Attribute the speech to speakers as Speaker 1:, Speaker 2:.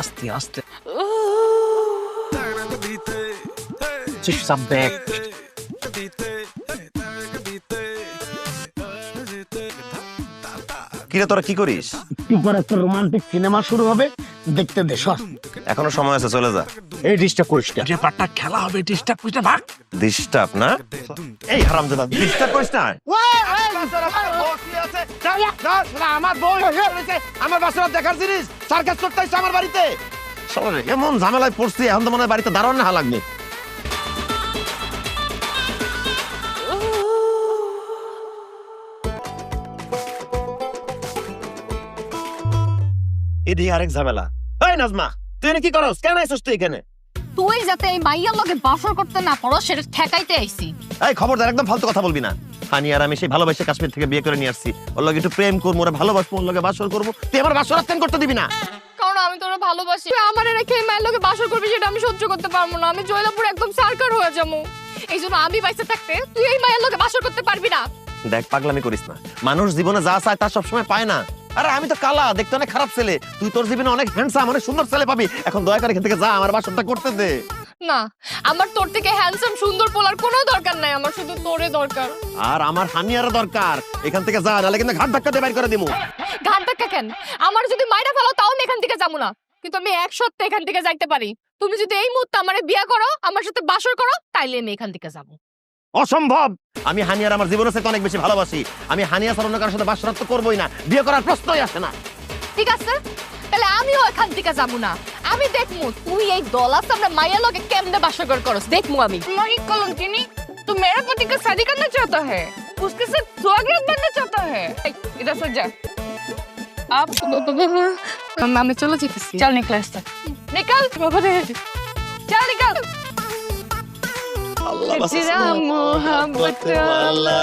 Speaker 1: আস্তে আস্তে আস্তে ব্যাগ
Speaker 2: কিরে তোরা কি করিস?
Speaker 1: একটু পর একটা রোমান্টিক সিনেমা শুরু হবে, দেখতে দে। সর,
Speaker 2: এখনো সময় আছে, চলে যা।
Speaker 1: এই ডিস্টার্ব করিস না। যে পাটটা খেলা হবে ডিস্টার্ব করিস না, ভাগ।
Speaker 2: ডিস্টার্ব না? এই হারামজাদা, ডিস্টার্ব করিস না।
Speaker 1: আমার বউ আমার বাসা দেখার জিনিস সার্কাস করতে আসছে আমার বাড়িতে।
Speaker 2: শালারে এমন ঝামেলায় পড়ছি, এখন তো মনে হয় বাড়িতে দারোয়ান না লাগবে। এদিকে আরেক ঝামেলা। এই নাজমা, তুই এখানে কি করস? কেন আইছস তুই এখানে?
Speaker 3: তুই যাতে এই মাইয়ার লগে বাসর করতে না পারো সেটা ঠেকাইতে আইছি।
Speaker 2: এই খবরদার, একদম ফালতু কথা বলবি না। হানি আর আমি সেই ভালোবাসে কাশ্মীর থেকে বিয়ে করে নিয়ে আসছি। ওর লগে একটু প্রেম করবো, ওরা ভালোবাসবো, ওর লগে বাসর করবো। তুই আমার বাসর আত্মেন করতে দিবি না।
Speaker 3: কারণ আমি তোরা ভালোবাসি। তুই আমার রেখে এই মায়ের লগে বাসর করবি সেটা আমি সহ্য করতে পারবো না। আমি জয়লাপুর একদম সার্কার হয়ে যাবো। এই জন্য আমি বাইসে থাকতে তুই এই মায়ের লগে বাসর করতে পারবি না।
Speaker 2: দেখ, পাগলামি করিস না। মানুষ জীবনে যা চায় তা সবসময় পায় না। আরে আমি তো কালা, দেখতে অনেক খারাপ ছেলে। তুই তোর জীবনে অনেক হ্যান্ডসাম, অনেক সুন্দর ছেলে পাবি। এখন দয়া করে এখান থেকে যা, আমার বাসরটা করতে দে।
Speaker 3: না, আমার তোর থেকে হ্যান্ডসাম সুন্দর পোলার কোনো দরকার নাই। আমার শুধু তোরে দরকার।
Speaker 2: আর আমার হানিয়ারও দরকার। এখান থেকে যা, নাহলে কিন্তু ঘাট ধাক্কা দিয়ে বাইর করে দিমু।
Speaker 3: ঘাট ধাক্কা কেন? আমার যদি মাইরা ফেলো তাও আমি এখান থেকে যাবো না। কিন্তু আমি এক সপ্তাহে এখান থেকে যাইতে পারি। তুমি যদি এই মুহূর্তে আমারে বিয়ে করো, আমার সাথে বাসর করো, তাইলে আমি এখান থেকে যাবো।
Speaker 2: অসম্ভব। আমি হানিয়ার আমার জীবনের সাথে অনেক বেশি ভালোবাসি। আমি হানিয়া ছাড়া অন্য কারোর সাথে বাসর তো করবোই না। বিয়ে করার প্রশ্নই আসে না।
Speaker 3: ঠিক আছে, তাহলে আমিও এখান থেকে যাবো না। আমি দেখমু তুই এই দলাস আমরা মায়ের লগে কেমনে বাসর করস। দেখমু আমি।
Speaker 4: तुम्हारी कलंकिनी तो मेरा पति का शादी करना चाहता है, उसके साथ स्वागत बनना चाहता है। इधर से जा। आप
Speaker 3: আমি চলে যেতেছি।
Speaker 4: चल निकल इससे। निकल चल निकल।
Speaker 2: আল্লাহ
Speaker 4: तेरा मोहब्बत वाला